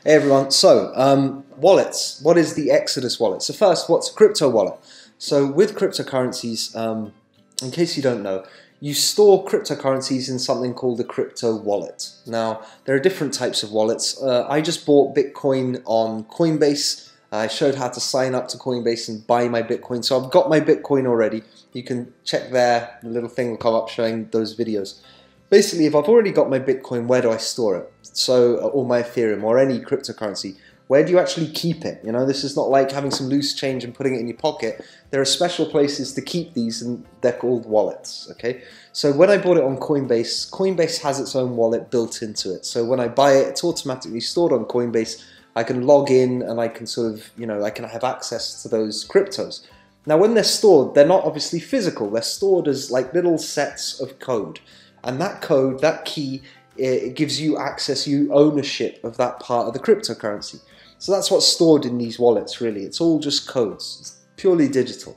Hey everyone, so wallets. What is the Exodus wallet? So first, what's a crypto wallet? So with cryptocurrencies, in case you don't know, you store cryptocurrencies in something called a crypto wallet. Now, there are different types of wallets. I just bought Bitcoin on Coinbase. I showed how to sign up to Coinbase and buy my Bitcoin. So I've got my Bitcoin already. You can check there, the little thing will come up showing those videos. Basically, if I've already got my Bitcoin, where do I store it? So, or my Ethereum, or any cryptocurrency, where do you actually keep it? You know, this is not like having some loose change and putting it in your pocket. There are special places to keep these, and they're called wallets, okay? So when I bought it on Coinbase, Coinbase has its own wallet built into it. So when I buy it, it's automatically stored on Coinbase. I can log in and I can sort of, you know, I can have access to those cryptos. Now, when they're stored, they're not obviously physical. They're stored as like little sets of code. And that code, that key, it gives you access, ownership of that part of the cryptocurrency. So that's what's stored in these wallets, really. It's all just codes. It's purely digital.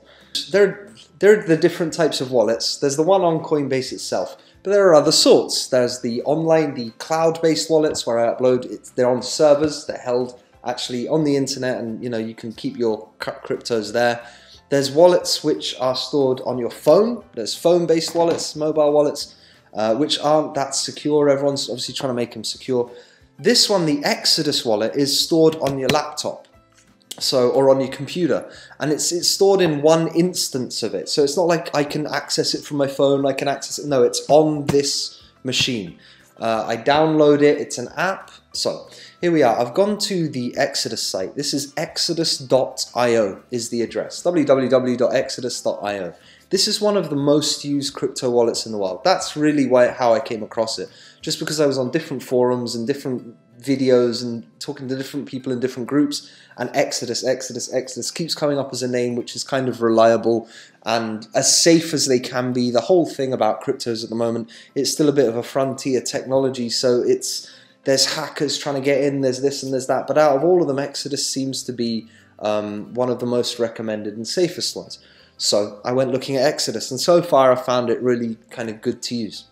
There are the different types of wallets. There's the one on Coinbase itself, but there are other sorts. There's the online, the cloud-based wallets where I upload it. They're on servers. They're held actually on the internet, and you know you can keep your cryptos there. There's wallets which are stored on your phone. There's phone-based wallets, mobile wallets, which aren't that secure. Everyone's obviously trying to make them secure. This one, the Exodus wallet, is stored on your laptop, or on your computer, and it's stored in one instance of it. So it's not like I can access it from my phone. I can access it. No, it's on this machine. I download it. It's an app. So here we are. I've gone to the Exodus site. This is exodus.io is the address. www.exodus.io. This is one of the most used crypto wallets in the world. That's really how I came across it. Just because I was on different forums and different videos and talking to different people in different groups, and Exodus keeps coming up as a name which is kind of reliable and as safe as they can be. The whole thing about cryptos at the moment, it's still a bit of a frontier technology, so there's hackers trying to get in, there's this and there's that, but out of all of them, Exodus seems to be one of the most recommended and safest ones. So I went looking at Exodus, and so far I found it really kind of good to use.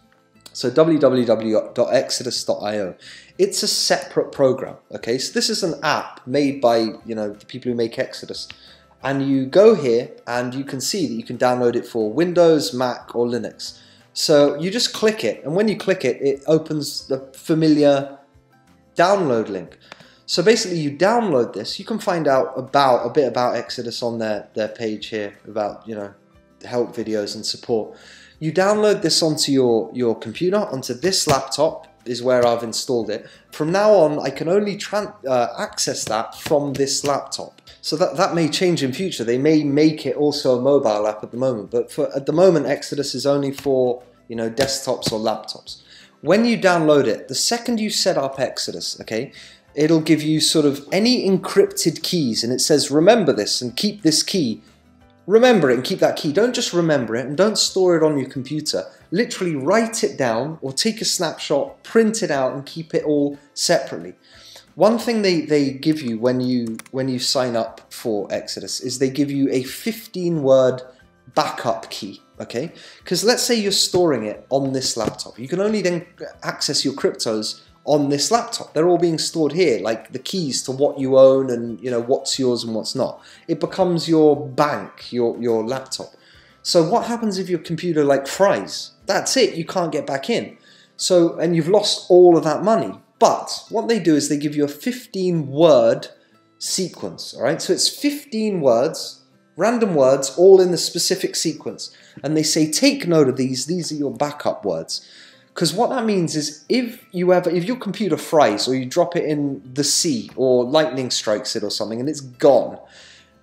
So www.exodus.io. It's a separate program, okay? So this is an app made by, you know, the people who make Exodus. And you go here and you can see that you can download it for Windows, Mac, or Linux. So you just click it, and when you click it, it opens the familiar download link. So basically you download this. You can find out a bit about Exodus on their page here, about, you know, help videos and support. You download this onto your computer, onto this laptop is where I've installed it. From now on, I can only access that from this laptop. So that may change in future. They may make it also a mobile app at the moment, but at the moment, Exodus is only for, you know, desktops or laptops. When you download it, the second you set up Exodus, okay, it'll give you sort of any encrypted keys, and it says remember this and keep this key. Remember it and keep that key. Don't just remember it and don't store it on your computer. Literally write it down or take a snapshot, print it out, and keep it all separately. One thing they give you when you sign up for Exodus is they give you a 15-word backup key, okay? Because let's say you're storing it on this laptop. You can only then access your cryptos on this laptop. They're all being stored here, like the keys to what you own and, you know, what's yours and what's not. It becomes your bank, your laptop. So what happens if your computer like fries? That's it, you can't get back in. So, and you've lost all of that money. But what they do is they give you a 15-word sequence, all right? So it's 15 words, random words, all in the specific sequence. And they say, take note of these are your backup words. Because what that means is if your computer fries or you drop it in the sea or lightning strikes it or something and it's gone,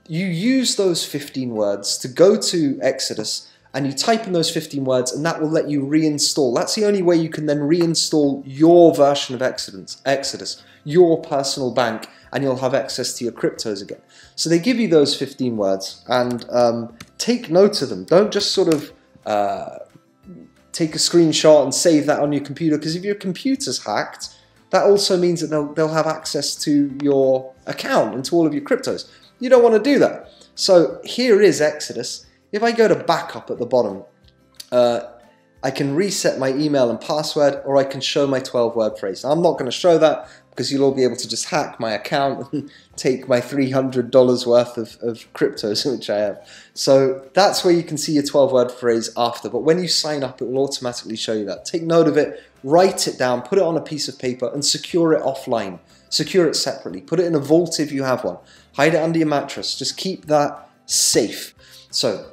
you use those 15 words to go to Exodus and you type in those 15 words and that will let you reinstall. That's the only way you can then reinstall your version of Exodus, your personal bank, and you'll have access to your cryptos again. So they give you those 15 words and take note of them. Don't just sort of take a screenshot and save that on your computer, because if your computer's hacked, that also means that they'll have access to your account and to all of your cryptos. You don't want to do that. So here is Exodus. If I go to backup at the bottom, I can reset my email and password, or I can show my 12-word phrase. Now, I'm not going to show that. because you'll all be able to just hack my account and take my $300 worth of cryptos which I have. So that's where you can see your 12-word phrase after, but when you sign up it will automatically show you that. Take note of it, write it down, put it on a piece of paper and secure it offline. Secure it separately, put it in a vault if you have one, hide it under your mattress, just keep that safe. So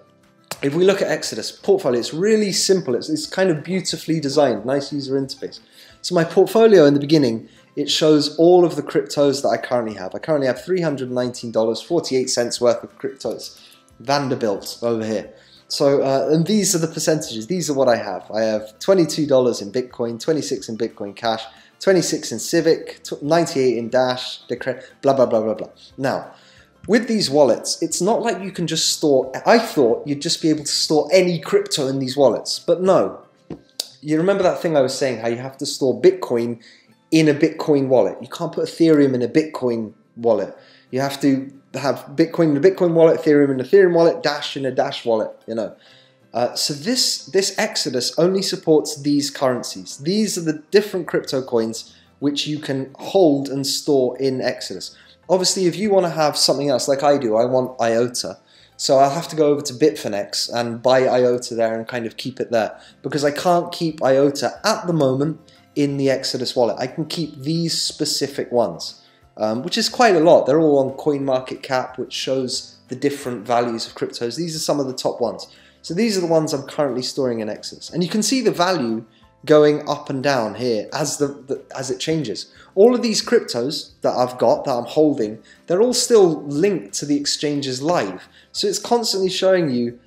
if we look at Exodus portfolio, it's really simple, it's kind of beautifully designed, nice user interface. So my portfolio in the beginning, it shows all of the cryptos that I currently have. I currently have $319.48 worth of cryptos. Vanderbilt over here. So, and these are the percentages. These are what I have. I have $22 in Bitcoin, 26 in Bitcoin Cash, 26 in Civic, 98 in Dash, blah, blah, blah, blah, blah. Now, with these wallets, it's not like you can just store, I thought you'd just be able to store any crypto in these wallets, but no. You remember that thing I was saying, how you have to store Bitcoin in a Bitcoin wallet. You can't put Ethereum in a Bitcoin wallet. You have to have Bitcoin in a Bitcoin wallet, Ethereum in an Ethereum wallet, Dash in a Dash wallet, you know. So this Exodus only supports these currencies. These are the different crypto coins which you can hold and store in Exodus. Obviously, if you want to have something else like I do, I want IOTA. So I'll have to go over to Bitfinex and buy IOTA there and kind of keep it there, because I can't keep IOTA at the moment in the Exodus wallet. I can keep these specific ones, which is quite a lot. They're all on CoinMarketCap, which shows the different values of cryptos. These are some of the top ones. So these are the ones I'm currently storing in Exodus. And you can see the value going up and down here as it changes. All of these cryptos that I've got, that I'm holding, they're all still linked to the exchanges live. So it's constantly showing you,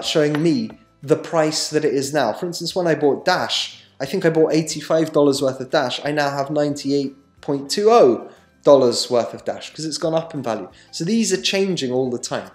showing me the price that it is now. For instance, when I bought Dash, I think I bought $85 worth of Dash. I now have $98.20 worth of Dash because it's gone up in value. So these are changing all the time.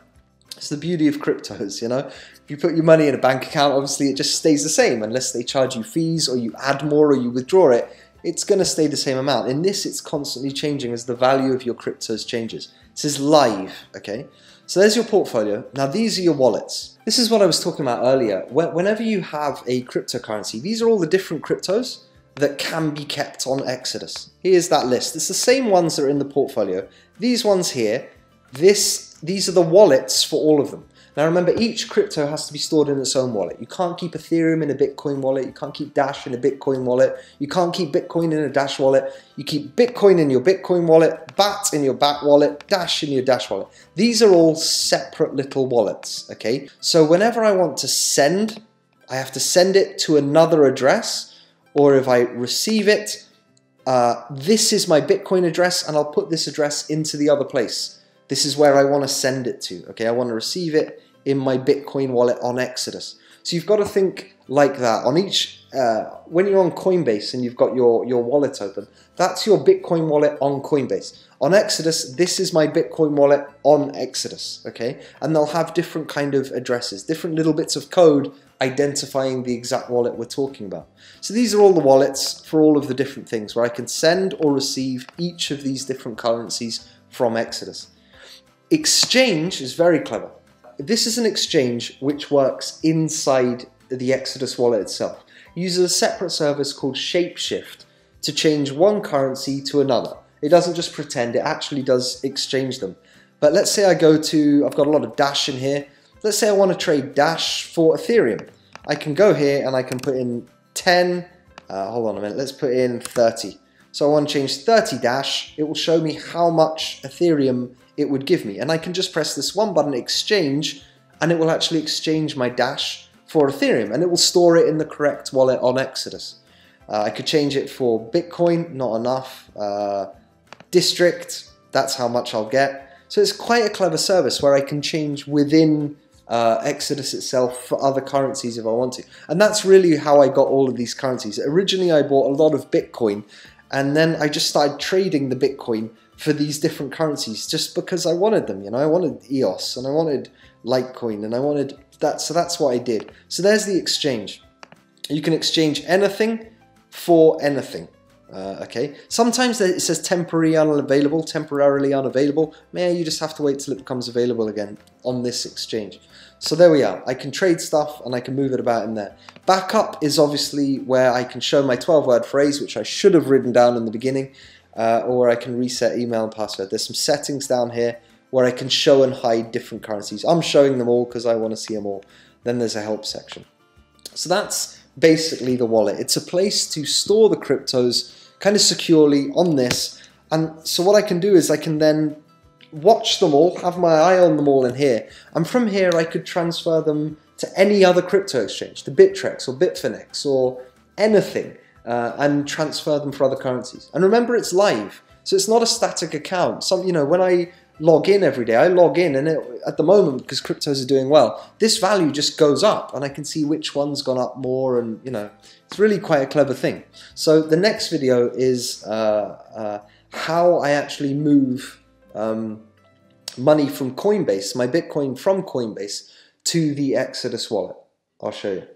It's the beauty of cryptos, you know. If you put your money in a bank account, obviously it just stays the same unless they charge you fees or you add more or you withdraw it. It's going to stay the same amount. In this, it's constantly changing as the value of your cryptos changes. This is live, okay? So there's your portfolio. Now these are your wallets. This is what I was talking about earlier. Whenever you have a cryptocurrency, these are all the different cryptos that can be kept on Exodus. Here's that list. It's the same ones that are in the portfolio. These ones here, these are the wallets for all of them. Now remember, each crypto has to be stored in its own wallet. You can't keep Ethereum in a Bitcoin wallet. You can't keep Dash in a Bitcoin wallet. You can't keep Bitcoin in a Dash wallet. You keep Bitcoin in your Bitcoin wallet, BAT in your BAT wallet, Dash in your Dash wallet. These are all separate little wallets, okay? So whenever I want to send, I have to send it to another address, or if I receive it, this is my Bitcoin address, and I'll put this address into the other place. This is where I want to send it to, okay? I want to receive it in my Bitcoin wallet on Exodus. So you've got to think like that. On each, when you're on Coinbase and you've got your wallet open, that's your Bitcoin wallet on Coinbase. On Exodus, this is my Bitcoin wallet on Exodus, okay? And they'll have different kind of addresses, different little bits of code identifying the exact wallet we're talking about. So these are all the wallets for all of the different things where I can send or receive each of these different currencies from Exodus. Exchange is very clever. This is an exchange which works inside the Exodus wallet itself. It uses a separate service called Shapeshift to change one currency to another. It doesn't just pretend, it actually does exchange them. But let's say I've got a lot of Dash in here. Let's say I want to trade Dash for Ethereum. I can go here and I can put in 10, hold on a minute, let's put in 30. So I want to change 30 Dash, it will show me how much Ethereum it would give me. And I can just press this one button, exchange, and it will actually exchange my Dash for Ethereum, and it will store it in the correct wallet on Exodus. I could change it for Bitcoin, not enough. District, that's how much I'll get. So it's quite a clever service where I can change within Exodus itself for other currencies if I want to. And that's really how I got all of these currencies. Originally I bought a lot of Bitcoin, and then I just started trading the Bitcoin for these different currencies just because I wanted them, you know. I wanted EOS and I wanted Litecoin and I wanted that, so that's what I did. So there's the exchange. You can exchange anything for anything. Okay. Sometimes it says temporarily unavailable. Man, you just have to wait till it becomes available again on this exchange. So there we are. I can trade stuff and I can move it about in there. Backup is obviously where I can show my 12-word phrase, which I should have written down in the beginning. or I can reset email and password. There's some settings down here where I can show and hide different currencies. I'm showing them all because I want to see them all. Then there's a help section. So that's basically the wallet. It's a place to store the cryptos kind of securely on this. And so what I can do is I can then watch them all, have my eye on them all in here. And from here I could transfer them to any other crypto exchange, to Bittrex or Bitfinex or anything, and transfer them for other currencies. And remember, it's live, so it's not a static account. You know, when I log in every day, I log in, and at the moment, because cryptos are doing well, this value just goes up, and I can see which one's gone up more, and you know, it's really quite a clever thing. So the next video is how I actually move money from Coinbase, my Bitcoin from Coinbase, to the Exodus wallet. I'll show you.